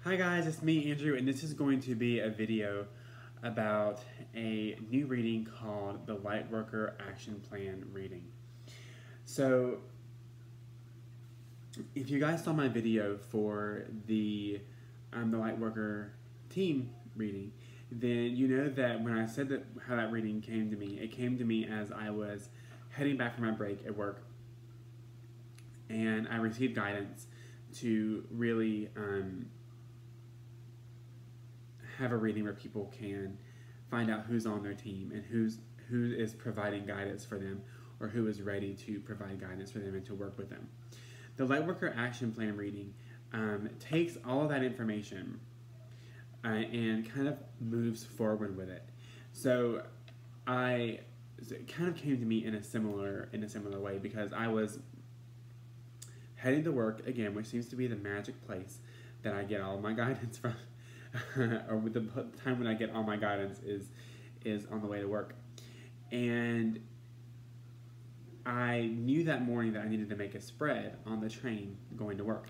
Hi guys, it's me Andrew, and this is going to be a video about a new reading called the Lightworker Action Plan reading. So, if you guys saw my video for the Lightworker team reading, then you know that when I said that how that reading came to me, it came to me as I was heading back from my break at work, and I received guidance to really have a reading where people can find out who's on their team and who is providing guidance for them, or who is ready to provide guidance for them and to work with them. The Lightworker Action Plan reading takes all of that information and kind of moves forward with it. So it kind of came to me in a similar way, because I was heading to work again, which seems to be the magic place that I get all my guidance from. Or with the time when I get all my guidance is on the way to work. And I knew that morning that I needed to make a spread on the train going to work.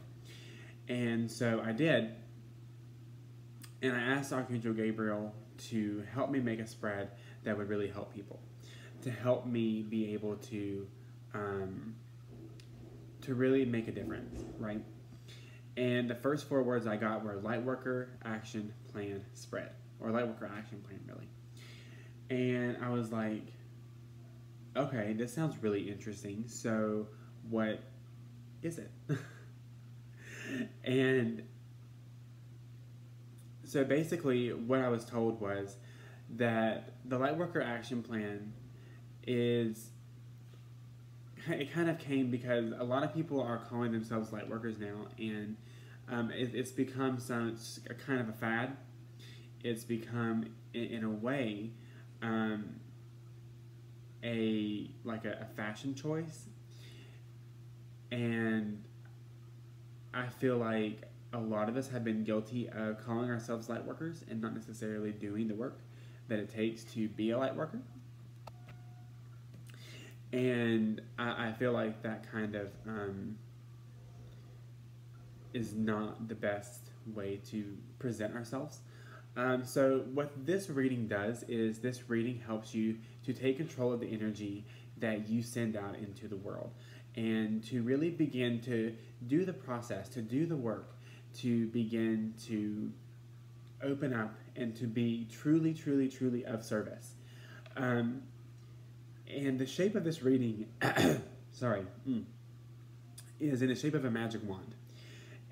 And so I did. And I asked Archangel Gabriel to help me make a spread that would really help people, to help me be able to really make a difference, right? And the first 4 words I got were Lightworker Action Plan Spread, or Lightworker Action Plan, really. And I was like, okay, this sounds really interesting. So what is it? And so basically what I was told was that the Lightworker Action Plan it kind of came because a lot of people are calling themselves Lightworkers now, and it's become a kind of a fad. It's become, in a way, a fashion choice, and I feel like a lot of us have been guilty of calling ourselves Lightworkers and not necessarily doing the work that it takes to be a Lightworker. And I feel like that kind of is not the best way to present ourselves. So what this reading does is this reading helps you to take control of the energy that you send out into the world, and to really begin to do the process, to do the work, to begin to open up and to be truly, truly, truly of service. And the shape of this reading, is in the shape of a magic wand.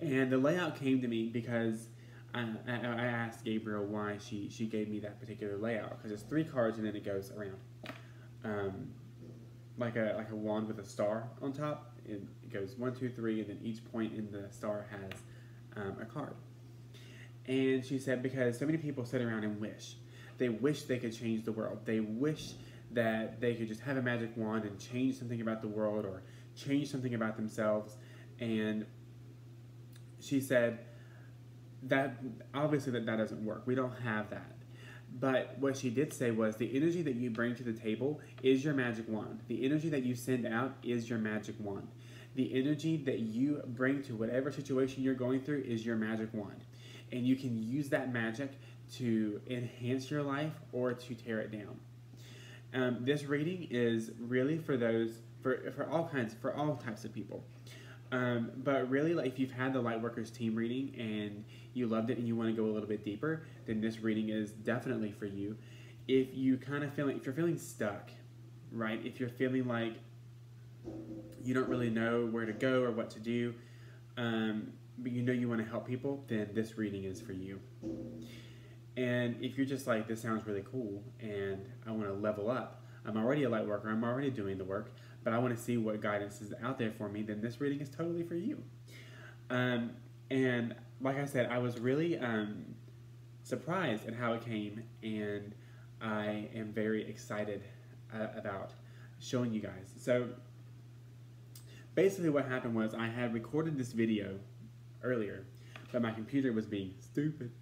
And the layout came to me because I asked Gabriel why she gave me that particular layout, because it's 3 cards and then it goes around, like a wand with a star on top. It goes 1, 2, 3, and then each point in the star has a card. And she said because so many people sit around and wish. They wish they could change the world. They wish that they could just have a magic wand and change something about the world, or change something about themselves. And she said that obviously that doesn't work. We don't have that. But what she did say was the energy that you bring to the table is your magic wand. The energy that you send out is your magic wand. The energy that you bring to whatever situation you're going through is your magic wand. And you can use that magic to enhance your life or to tear it down. This reading is really for all types of people. But really, like, if you've had the Lightworkers team reading and you loved it and you want to go a little bit deeper, then this reading is definitely for you. If you're feeling stuck, right? If you're feeling like you don't really know where to go or what to do, but you know you want to help people, then this reading is for you. And if you're just like, this sounds really cool and I want to level up, I'm already a Lightworker, I'm already doing the work, but I want to see what guidance is out there for me, then this reading is totally for you. And like I said, I was really surprised at how it came, and I am very excited about showing you guys. So basically what happened was I had recorded this video earlier, but my computer was being stupid,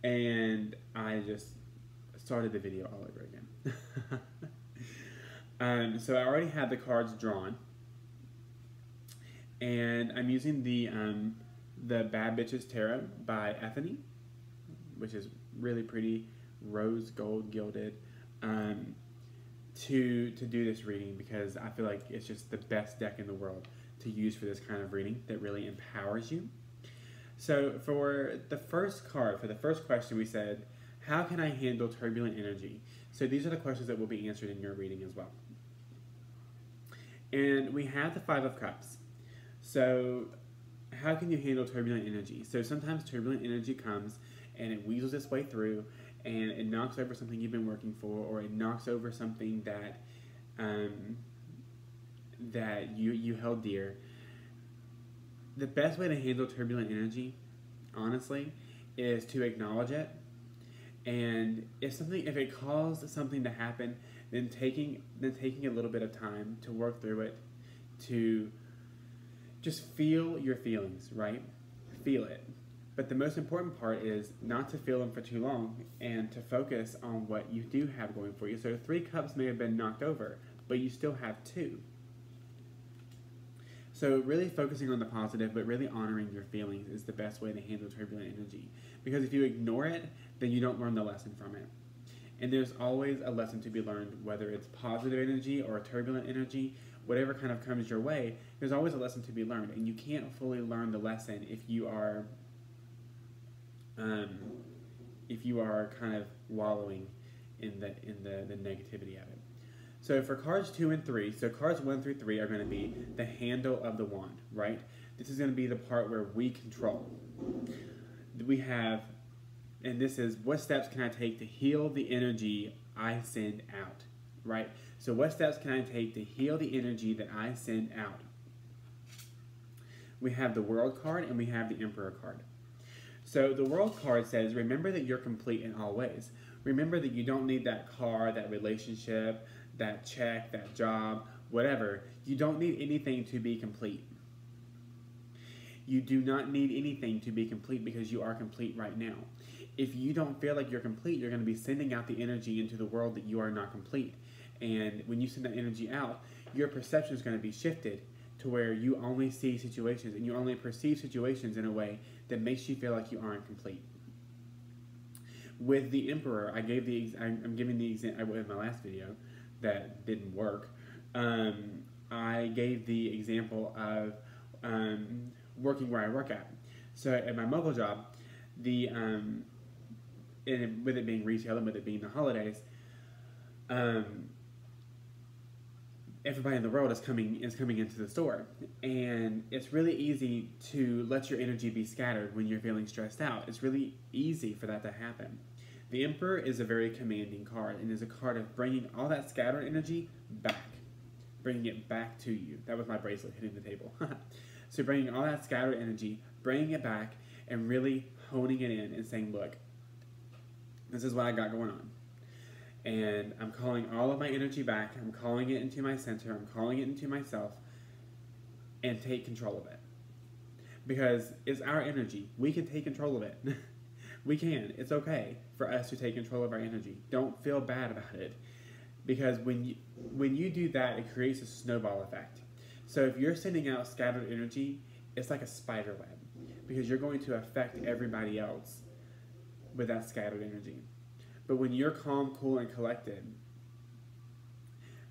and I just started the video all over again. So I already had the cards drawn, and I'm using the the Bad Bitches Tarot by Ethany, which is really pretty, rose gold gilded, to do this reading, because I feel like it's just the best deck in the world to use for this kind of reading that really empowers you. So for the first card, for the first question, we said, how can I handle turbulent energy? So these are the questions that will be answered in your reading as well. And we have the Five of Cups. So how can you handle turbulent energy? So sometimes turbulent energy comes and it weasels its way through, and it knocks over something you've been working for, or it knocks over something that that you held dear. The best way to handle turbulent energy, honestly, is to acknowledge it. And if it caused something to happen, then taking a little bit of time to work through it, to just feel your feelings, right? Feel it. But the most important part is not to feel them for too long, and to focus on what you do have going for you. So 3 cups may have been knocked over, but you still have 2. So really focusing on the positive, but really honoring your feelings is the best way to handle turbulent energy. Because if you ignore it, then you don't learn the lesson from it. And there's always a lesson to be learned, whether it's positive energy or turbulent energy, whatever kind of comes your way, there's always a lesson to be learned. And you can't fully learn the lesson if you are kind of wallowing in the negativity of it. So for cards 2 and 3, so cards 1 through 3 are going to be the handle of the wand, right? This is going to be the part where we control. We have, and this is, what steps can I take to heal the energy I send out, right? So what steps can I take to heal the energy that I send out? We have the World card and we have the Emperor card. So the World card says, remember that you're complete in all ways. Remember that you don't need that car, that relationship, that check, that job, whatever. You don't need anything to be complete. You do not need anything to be complete, because you are complete right now. If you don't feel like you're complete, you're going to be sending out the energy into the world that you are not complete. And when you send that energy out, your perception is going to be shifted to where you only see situations and you only perceive situations in a way that makes you feel like you aren't complete. With the Emperor, I'm giving the example in my last video that didn't work. I gave the example of working where I work at. So at my mobile job, and with it being retail and with it being the holidays, everybody in the world is coming into the store, and it's really easy to let your energy be scattered when you're feeling stressed out. It's really easy for that to happen. The Emperor is a very commanding card, and is a card of bringing all that scattered energy back, bringing it back to you. That was my bracelet hitting the table. So bringing all that scattered energy, bringing it back, and really honing it in and saying, look, this is what I got going on. And I'm calling all of my energy back. I'm calling it into my center. I'm calling it into myself, and take control of it. Because it's our energy. We can take control of it. We can. It's okay for us to take control of our energy. Don't feel bad about it. Because when you do that, it creates a snowball effect. So if you're sending out scattered energy, it's like a spider web. Because you're going to affect everybody else with that scattered energy. But when you're calm, cool, and collected,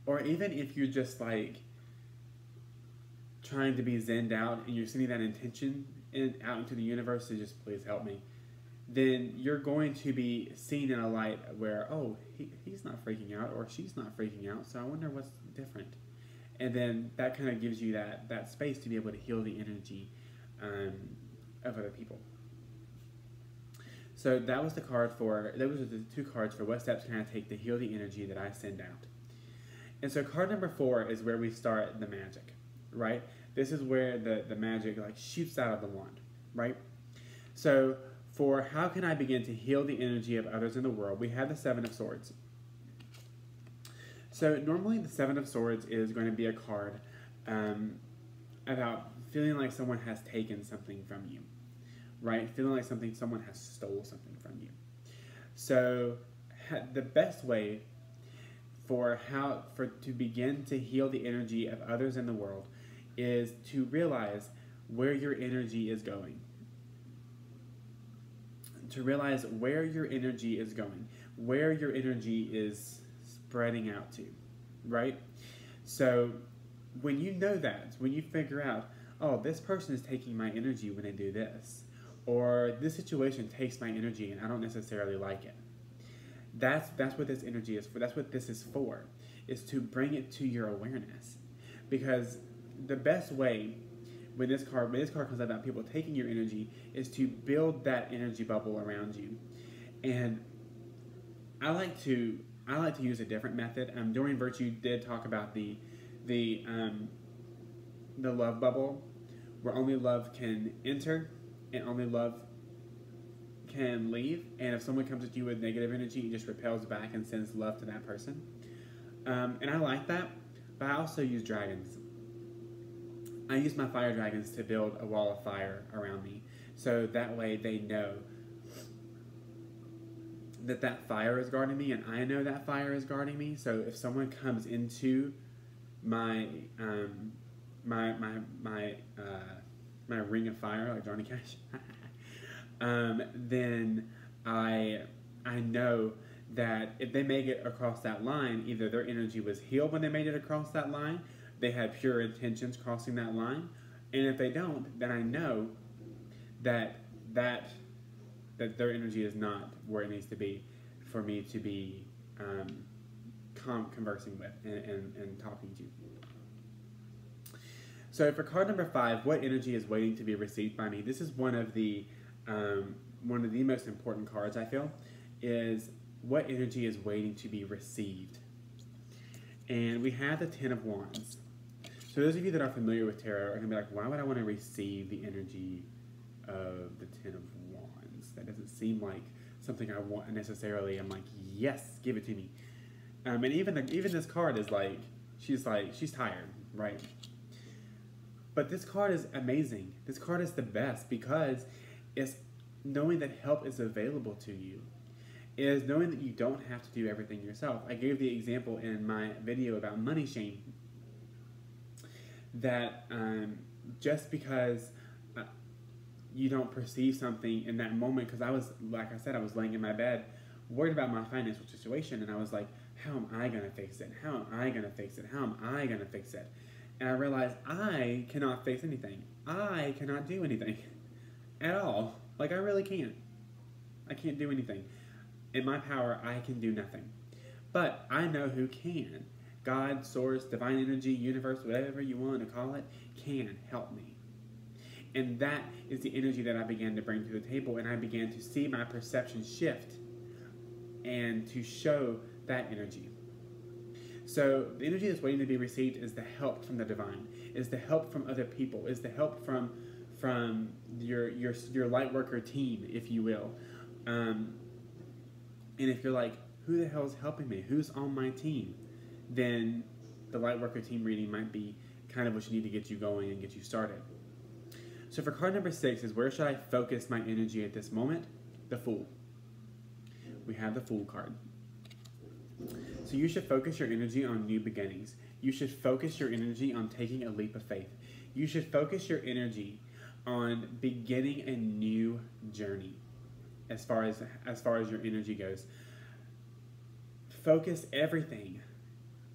or even if you're just like trying to be zenned out and you're sending that intention out into the universe to just please help me, then you're going to be seen in a light where, oh, he's not freaking out, or she's not freaking out, so I wonder what's different. And then that kind of gives you that space to be able to heal the energy of other people. So that was those are the 2 cards for what steps can I take to heal the energy that I send out. And so card number 4 is where we start the magic, right? This is where the magic like shoots out of the wand, right? So for how can I begin to heal the energy of others in the world, we have the 7 of Swords. So normally the 7 of Swords is going to be a card about feeling like someone has taken something from you. Right? Feeling like someone has stole something from you. So the best way to begin to heal the energy of others in the world is to realize where your energy is going, to realize where your energy is going, where your energy is spreading out to, right? So when you know that, when you figure out, oh, this person is taking my energy when they do this, or this situation takes my energy and I don't necessarily like it. That's what this energy is for. That's what this is for, is to bring it to your awareness. Because the best way when this card comes out about people taking your energy is to build that energy bubble around you. And I like to use a different method. Dorian Virtue did talk about the love bubble, where only love can enter and only love can leave. And if someone comes at you with negative energy, it just repels back and sends love to that person. And I like that, but I also use dragons. I use my fire dragons to build a wall of fire around me, so that way they know that fire is guarding me, and I know that fire is guarding me. So if someone comes into my my ring of fire, like Johnny Cash, then I know that if they make it across that line, either their energy was healed when they made it across that line, they had pure intentions crossing that line, and if they don't, then I know that their energy is not where it needs to be for me to be conversing with and talking to. So for card number 5, what energy is waiting to be received by me? This is one of the most important cards, I feel, is what energy is waiting to be received. And we have the 10 of Wands. So those of you that are familiar with tarot are going to be like, why would I want to receive the energy of the 10 of Wands? That doesn't seem like something I want necessarily. I'm like, yes, give it to me. And even this card is like, she's tired, right? But this card is amazing. This card is the best because it's knowing that help is available to you. It is knowing that you don't have to do everything yourself. I gave the example in my video about money shame, that just because you don't perceive something in that moment, because I was laying in my bed worried about my financial situation, and I was like, how am I going to fix it? How am I going to fix it? How am I going to fix it? And I realized I cannot fix anything. I cannot do anything at all. Like, I really can't. I can't do anything. In my power, I can do nothing. But I know who can. God, source, divine energy, universe, whatever you want to call it, can help me. And that is the energy that I began to bring to the table, and I began to see my perception shift and to show that energy. So the energy that's waiting to be received is the help from the divine, is the help from other people, is the help from your Lightworker team, if you will. And if you're like, who the hell is helping me? Who's on my team? Then the Lightworker team reading might be kind of what you need to get you going and get you started. So for card number 6 is, where should I focus my energy at this moment? The Fool. We have the Fool card. So you should focus your energy on new beginnings. You should focus your energy on taking a leap of faith. You should focus your energy on beginning a new journey as far as your energy goes. Focus everything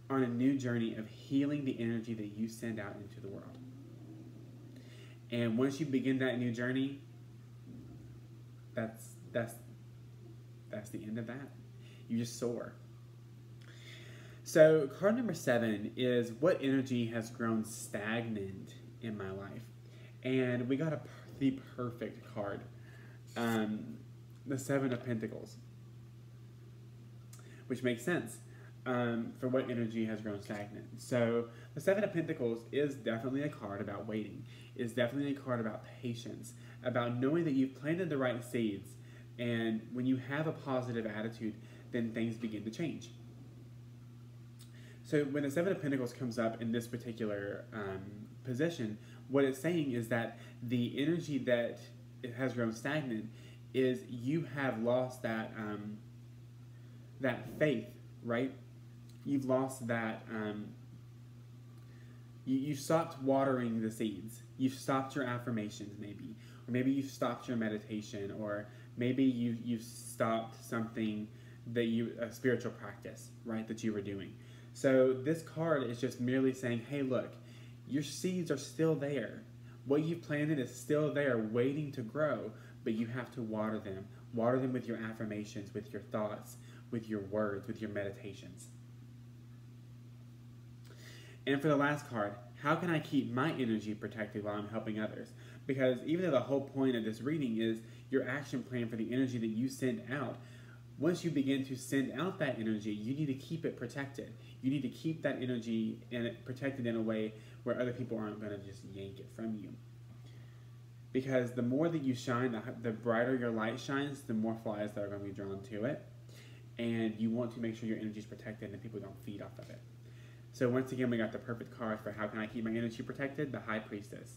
on a new journey of healing the energy that you send out into the world. And once you begin that new journey, that's the end of that. You just soar. So card number 7 is, what energy has grown stagnant in my life? And we got the perfect card, the 7 of Pentacles, which makes sense for what energy has grown stagnant. So the 7 of Pentacles is definitely a card about waiting. It's definitely a card about patience, about knowing that you've planted the right seeds, and when you have a positive attitude, then things begin to change. So when the 7 of Pentacles comes up in this particular position, what it's saying is that the energy that it has grown stagnant is you have lost that that faith, right? You've lost that. You've stopped watering the seeds. You've stopped your affirmations, maybe, or maybe you've stopped your meditation, or maybe you've stopped something that a spiritual practice, right, that you were doing. So this card is just merely saying, hey, look, your seeds are still there. What you planted is still there waiting to grow, but you have to water them. Water them with your affirmations, with your thoughts, with your words, with your meditations. And for the last card, how can I keep my energy protected while I'm helping others? Because even though the whole point of this reading is your action plan for the energy that you send out, once you begin to send out that energy, you need to keep it protected. You need to keep that energy protected in a way where other people aren't going to just yank it from you. Because the more that you shine, the brighter your light shines, the more flies that are going to be drawn to it. And you want to make sure your energy is protected and people don't feed off of it. So once again, we got the perfect card for how can I keep my energy protected? The High Priestess.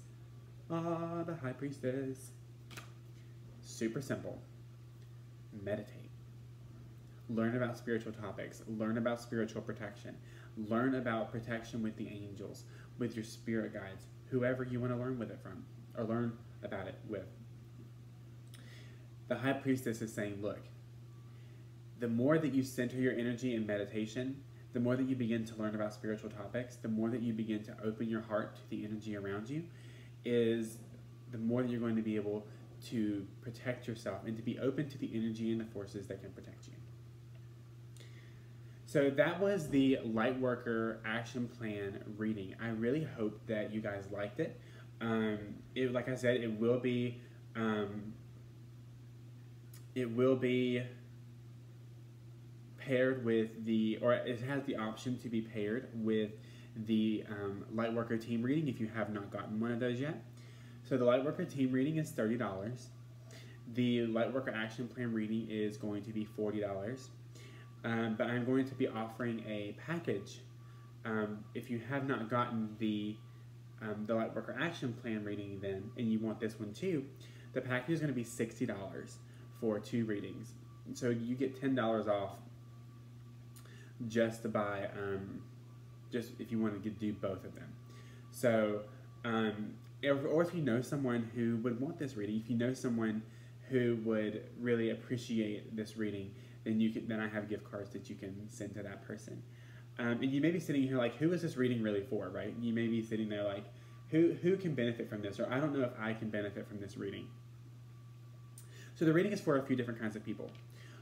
Ah, the High Priestess. Super simple. Meditate. Learn about spiritual topics. Learn about spiritual protection. Learn about protection with the angels, with your spirit guides, whoever you want to learn with it from, or learn about it with. The High Priestess is saying, look, the more that you center your energy in meditation, the more that you begin to learn about spiritual topics, the more that you begin to open your heart to the energy around you, is the more that you're going to be able to protect yourself and to be open to the energy and the forces that can protect you. So that was the Lightworker action plan reading. I really hope that you guys liked it. Like I said, it will be paired with or it has the option to be paired with the Lightworker team reading if you have not gotten one of those yet. So the Lightworker team reading is $30. The Lightworker action plan reading is going to be $40. But I'm going to be offering a package. If you have not gotten the Lightworker action plan reading then, and you want this one too, the package is going to be $60 for 2 readings. So you get $10 off just to buy, just if you want to do both of them. So, or if you know someone who would want this reading, if you know someone who would really appreciate this reading, then I have gift cards that you can send to that person. And you may be sitting here like, who is this reading really for, right? You may be sitting there like, who can benefit from this? Or I don't know if I can benefit from this reading. So the reading is for a few different kinds of people.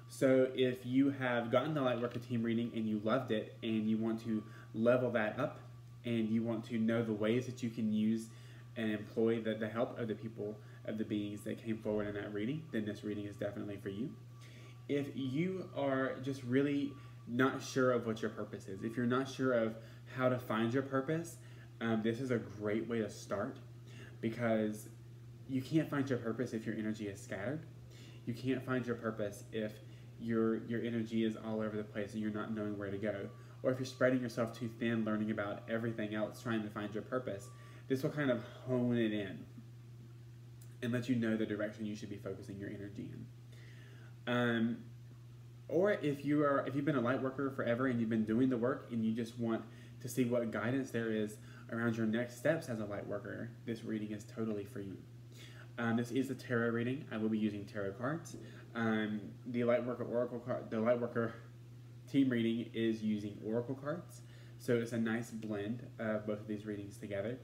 So if you have gotten the Lightworker team reading and you loved it and you want to level that up and you want to know the ways that you can use and employ the help of the people, of the beings that came forward in that reading, then this reading is definitely for you. If you are just really not sure of what your purpose is, if you're not sure of how to find your purpose, this is a great way to start, because you can't find your purpose if your energy is scattered. You can't find your purpose if your energy is all over the place and you're not knowing where to go. Or if you're spreading yourself too thin, learning about everything else, trying to find your purpose. This will kind of hone it in and let you know the direction you should be focusing your energy in. Or if you've been a Lightworker forever and you've been doing the work and you just want to see what guidance there is around your next steps as a Lightworker, this reading is totally for you. This is a tarot reading. I will be using tarot cards. The Lightworker oracle card, the Lightworker team reading is using oracle cards, so it's a nice blend of both of these readings together.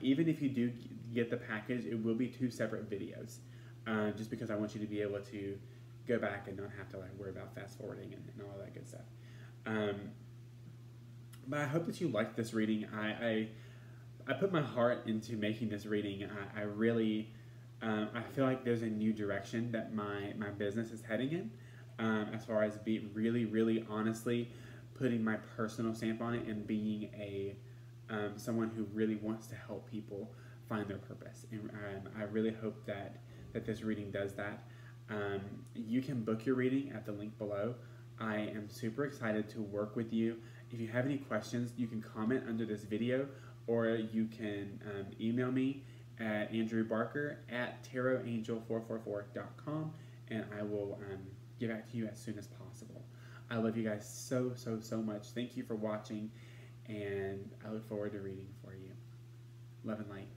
Even if you do get the package, it will be 2 separate videos, just because I want you to be able to go back and not have to worry about fast forwarding and all that good stuff. But I hope that you liked this reading. I put my heart into making this reading. I really I feel like there's a new direction that my business is heading in, as far as being really honestly putting my personal stamp on it and being someone who really wants to help people find their purpose. And I really hope that this reading does that. You can book your reading at the link below. I am super excited to work with you. If you have any questions, you can comment under this video, or you can email me at andrewbarker@tarotangel444.com, and I will get back to you as soon as possible. I love you guys so much. Thank you for watching, and I look forward to reading for you. Love and light.